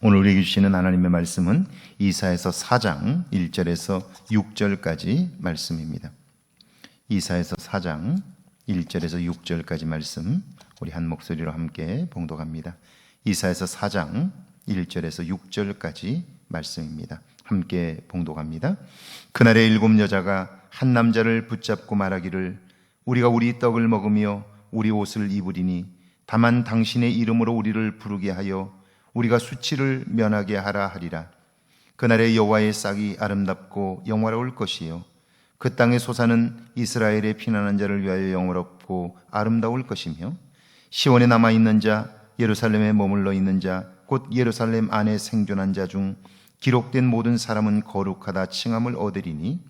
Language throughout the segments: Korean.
오늘 우리에게 주시는 하나님의 말씀은 이사야서 4장 1절에서 6절까지 말씀입니다. 이사야서 4장 1절에서 6절까지 말씀, 우리 한 목소리로 함께 봉독합니다. 이사야서 4장 1절에서 6절까지 말씀입니다. 함께 봉독합니다. 그날에 7 여자가 한 남자를 붙잡고 말하기를 우리가 우리 떡을 먹으며 우리 옷을 입으리니 다만 당신의 이름으로 우리를 부르게 하여 우리가 수치를 면하게 하라 하리라. 그날에 여호와의 싹이 아름답고 영화로울 것이요 그 땅의 소사는 이스라엘의 피난한 자를 위하여 영화롭고 아름다울 것이며 시온에 남아있는 자, 예루살렘에 머물러 있는 자, 곧 예루살렘 안에 생존한 자 중 기록된 모든 사람은 거룩하다 칭함을 얻으리니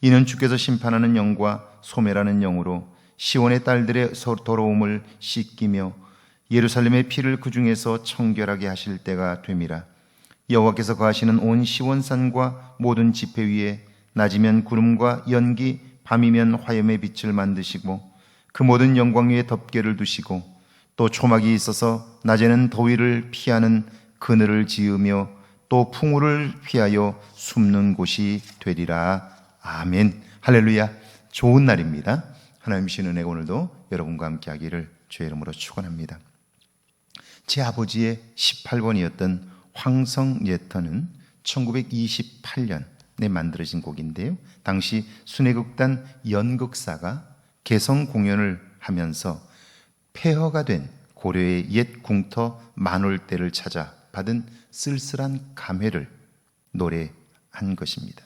이는 주께서 심판하는 영과 소멸하는 영으로 시온의 딸들의 더러움을 씻기며 예루살렘의 피를 그 중에서 청결하게 하실 때가 됨이라. 여호와께서 거하시는 온 시온산과 모든 지폐 위에 낮이면 구름과 연기, 밤이면 화염의 빛을 만드시고 그 모든 영광 위에 덮개를 두시고 또 초막이 있어서 낮에는 더위를 피하는 그늘을 지으며 또 풍우를 피하여 숨는 곳이 되리라. 아멘. 할렐루야. 좋은 날입니다. 하나님 주신 은혜 오늘도 여러분과 함께 하기를 주의 이름으로 축원합니다. 제 아버지의 18번이었던 황성예터는 1928년에 만들어진 곡인데요, 당시 순회극단 연극사가 개성 공연을 하면서 폐허가 된 고려의 옛 궁터 만월대를 찾아 받은 쓸쓸한 감회를 노래한 것입니다.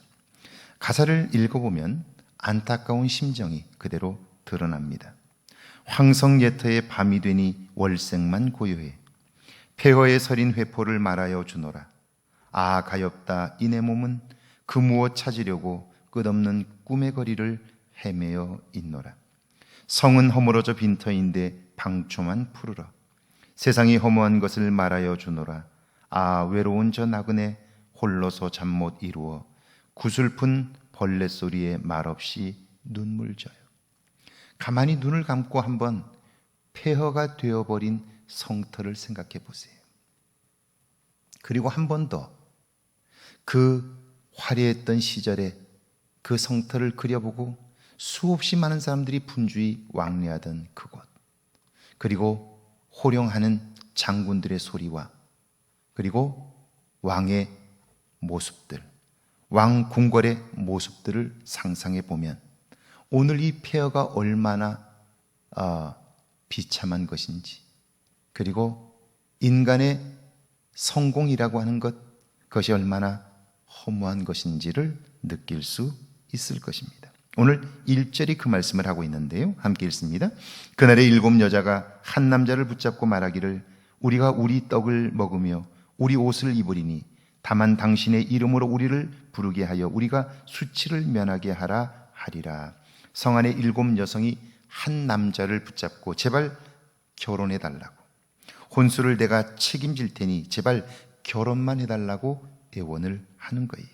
가사를 읽어보면 안타까운 심정이 그대로 드러납니다. 황성예터의 밤이 되니 월색만 고요해 폐허에 서린 회포를 말하여 주노라. 아 가엾다 이내 몸은 그 무엇 찾으려고 끝없는 꿈의 거리를 헤매어 있노라. 성은 허물어져 빈터인데 방초만 푸르러 세상이 허무한 것을 말하여 주노라. 아 외로운 저 나그네 홀로서 잠 못 이루어 구슬픈 벌레 소리에 말없이 눈물 져요. 가만히 눈을 감고 한번 폐허가 되어버린 성터를 생각해 보세요. 그리고 한 번 더 그 화려했던 시절에 그 성터를 그려보고 수없이 많은 사람들이 분주히 왕래하던 그곳, 그리고 호령하는 장군들의 소리와 그리고 왕의 모습들, 왕 궁궐의 모습들을 상상해 보면 오늘 이 폐허가 얼마나 비참한 것인지, 그리고 인간의 성공이라고 하는 그것이 얼마나 허무한 것인지를 느낄 수 있을 것입니다. 오늘 1절이 그 말씀을 하고 있는데요, 함께 읽습니다. 그날에 7 여자가 한 남자를 붙잡고 말하기를 우리가 우리 떡을 먹으며 우리 옷을 입으리니 다만 당신의 이름으로 우리를 부르게 하여 우리가 수치를 면하게 하라 하리라. 성 안에 7 여성이 한 남자를 붙잡고 제발 결혼해 달라고, 혼수를 내가 책임질 테니 제발 결혼만 해달라고 애원을 하는 거예요.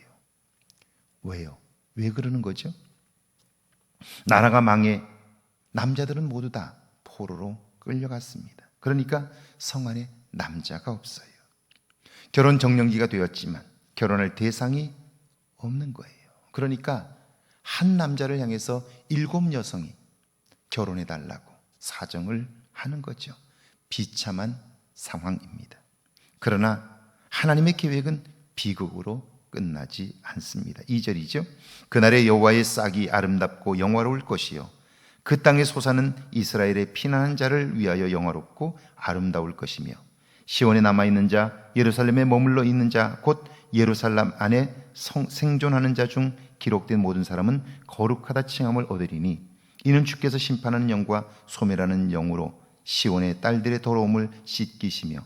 왜요? 왜 그러는 거죠? 나라가 망해 남자들은 모두 다 포로로 끌려갔습니다. 그러니까 성 안에 남자가 없어요. 결혼 정년기가 되었지만 결혼할 대상이 없는 거예요. 그러니까 한 남자를 향해서 7 여성이 결혼해 달라고 사정을 하는 거죠. 비참한 상황입니다. 그러나 하나님의 계획은 비극으로 끝나지 않습니다. 2절이죠. 그날에 여호와의 싹이 아름답고 영화로울 것이요 그 땅의 소사는 이스라엘의 피난한 자를 위하여 영화롭고 아름다울 것이며 시온에 남아있는 자, 예루살렘에 머물러 있는 자, 곧 예루살렘 안에 생존하는 자 중 기록된 모든 사람은 거룩하다 칭함을 얻으리니 이는 주께서 심판하는 영과 소멸하는 영으로 시온의 딸들의 더러움을 씻기시며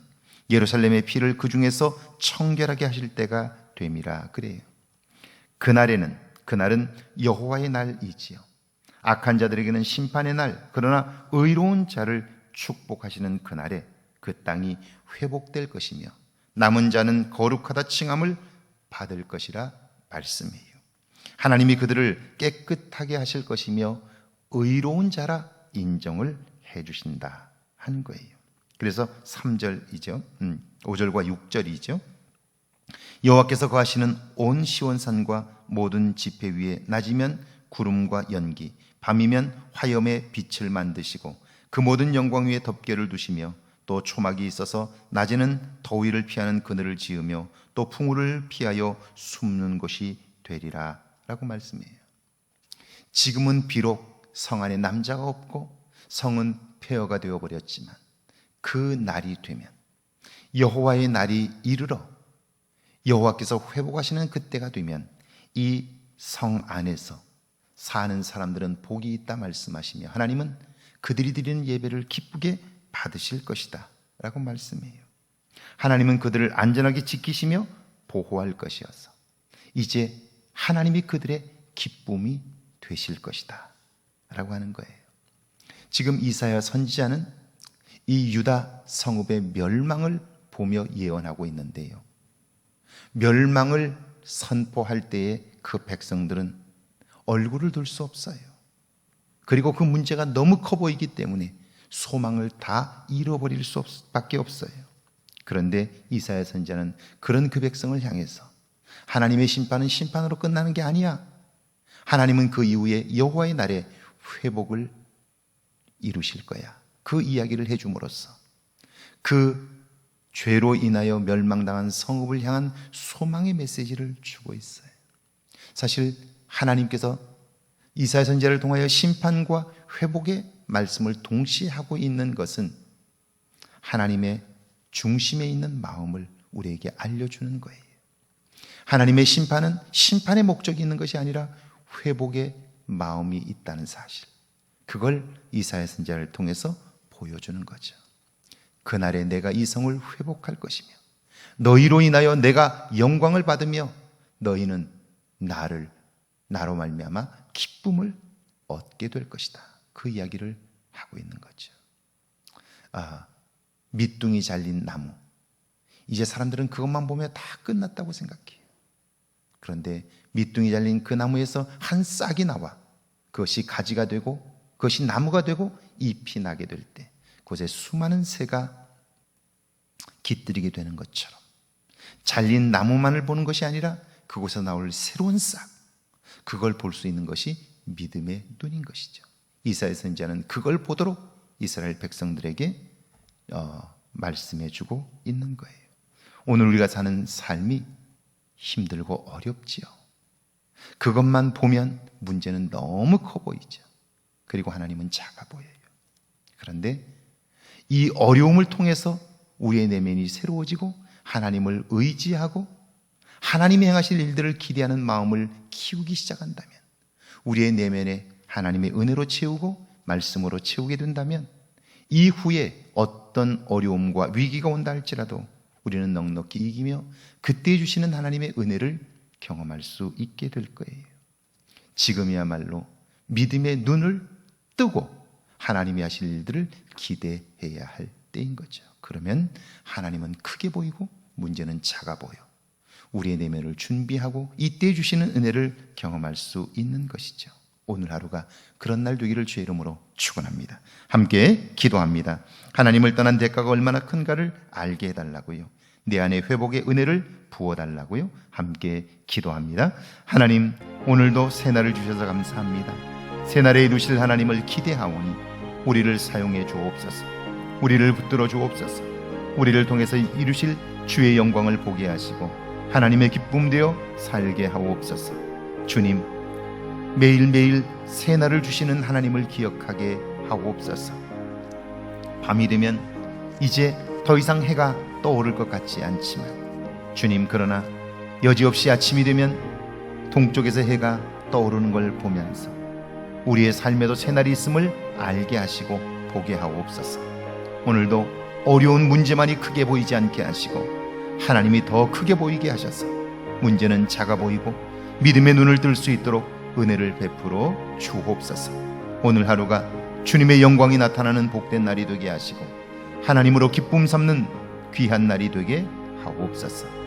예루살렘의 피를 그 중에서 청결하게 하실 때가 됨이라. 그래요. 그날은 여호와의 날이지요. 악한 자들에게는 심판의 날, 그러나 의로운 자를 축복하시는 그날에 그 땅이 회복될 것이며 남은 자는 거룩하다 칭함을 받을 것이라 말씀해요. 하나님이 그들을 깨끗하게 하실 것이며 의로운 자라 인정을 해 주신다 하는 거예요. 그래서 3절이죠. 5절과 6절이죠. 여호와께서 거하시는 온 시온산과 모든 지폐 위에 낮이면 구름과 연기, 밤이면 화염의 빛을 만드시고 그 모든 영광 위에 덮개를 두시며 또 초막이 있어서 낮에는 더위를 피하는 그늘을 지으며 또 풍우를 피하여 숨는 곳이 되리라 라고 말씀해요. 지금은 비록 성 안에 남자가 없고 성은 폐허가 되어버렸지만 그 날이 되면, 여호와의 날이 이르러 여호와께서 회복하시는 그때가 되면 이 성 안에서 사는 사람들은 복이 있다 말씀하시며 하나님은 그들이 드리는 예배를 기쁘게 받으실 것이다 라고 말씀해요. 하나님은 그들을 안전하게 지키시며 보호할 것이어서 이제 하나님이 그들의 기쁨이 되실 것이다 라고 하는 거예요. 지금 이사야 선지자는 이 유다 성읍의 멸망을 보며 예언하고 있는데요, 멸망을 선포할 때에 그 백성들은 얼굴을 들 수 없어요. 그리고 그 문제가 너무 커 보이기 때문에 소망을 다 잃어버릴 수밖에 없어요. 그런데 이사야 선지자는 그런 그 백성을 향해서 하나님의 심판은 심판으로 끝나는 게 아니야. 하나님은 그 이후에 여호와의 날에 회복을 이루실 거야. 그 이야기를 해줌으로써 그 죄로 인하여 멸망당한 성읍을 향한 소망의 메시지를 주고 있어요. 사실 하나님께서 이사야 선지자를 통하여 심판과 회복의 말씀을 동시에 하고 있는 것은 하나님의 중심에 있는 마음을 우리에게 알려주는 거예요. 하나님의 심판은 심판의 목적이 있는 것이 아니라 회복의 마음이 있다는 사실, 그걸 이사야 선지자를 통해서 보여주는 거죠. 그날에 내가 이 성을 회복할 것이며 너희로 인하여 내가 영광을 받으며 너희는 나로 말미암아 기쁨을 얻게 될 것이다. 그 이야기를 하고 있는 거죠. 밑둥이 잘린 나무, 이제 사람들은 그것만 보면 다 끝났다고 생각해요. 그런데 밑둥이 잘린 그 나무에서 한 싹이 나와 그것이 가지가 되고 그것이 나무가 되고 잎이 나게 될 때 그곳에 수많은 새가 깃들이게 되는 것처럼 잘린 나무만을 보는 것이 아니라 그곳에서 나올 새로운 싹, 그걸 볼 수 있는 것이 믿음의 눈인 것이죠. 이사야 선지자는 그걸 보도록 이스라엘 백성들에게 말씀해주고 있는 거예요. 오늘 우리가 사는 삶이 힘들고 어렵지요. 그것만 보면 문제는 너무 커 보이죠. 그리고 하나님은 작아 보여요. 그런데 이 어려움을 통해서 우리의 내면이 새로워지고 하나님을 의지하고 하나님이 행하실 일들을 기대하는 마음을 키우기 시작한다면, 우리의 내면에 하나님의 은혜로 채우고 말씀으로 채우게 된다면 이후에 어떤 어려움과 위기가 온다 할지라도 우리는 넉넉히 이기며 그때 주시는 하나님의 은혜를 경험할 수 있게 될 거예요. 지금이야말로 믿음의 눈을 뜨고 하나님이 하실 일들을 기대해야 할 때인 거죠. 그러면 하나님은 크게 보이고 문제는 작아 보여 우리의 내면을 준비하고 이때 주시는 은혜를 경험할 수 있는 것이죠. 오늘 하루가 그런 날 되기를 주의 이름으로 축원합니다. 함께 기도합니다. 하나님을 떠난 대가가 얼마나 큰가를 알게 해달라고요. 내 안에 회복의 은혜를 부어달라고요. 함께 기도합니다. 하나님, 오늘도 새날을 주셔서 감사합니다. 새날에 이루실 하나님을 기대하오니 우리를 사용해 주옵소서. 우리를 붙들어 주옵소서. 우리를 통해서 이루실 주의 영광을 보게 하시고 하나님의 기쁨 되어 살게 하옵소서. 주님, 매일매일 새날을 주시는 하나님을 기억하게 하옵소서. 밤이 되면 이제 더 이상 해가 떠오를 것 같지 않지만 주님, 그러나 여지없이 아침이 되면 동쪽에서 해가 떠오르는 걸 보면서 우리의 삶에도 새날이 있음을 알게 하시고 보게 하옵소서. 오늘도 어려운 문제만이 크게 보이지 않게 하시고 하나님이 더 크게 보이게 하셔서 문제는 작아 보이고 믿음의 눈을 뜰 수 있도록 은혜를 베풀어 주옵소서. 오늘 하루가 주님의 영광이 나타나는 복된 날이 되게 하시고 하나님으로 기쁨 삼는 귀한 날이 되게 하옵소서.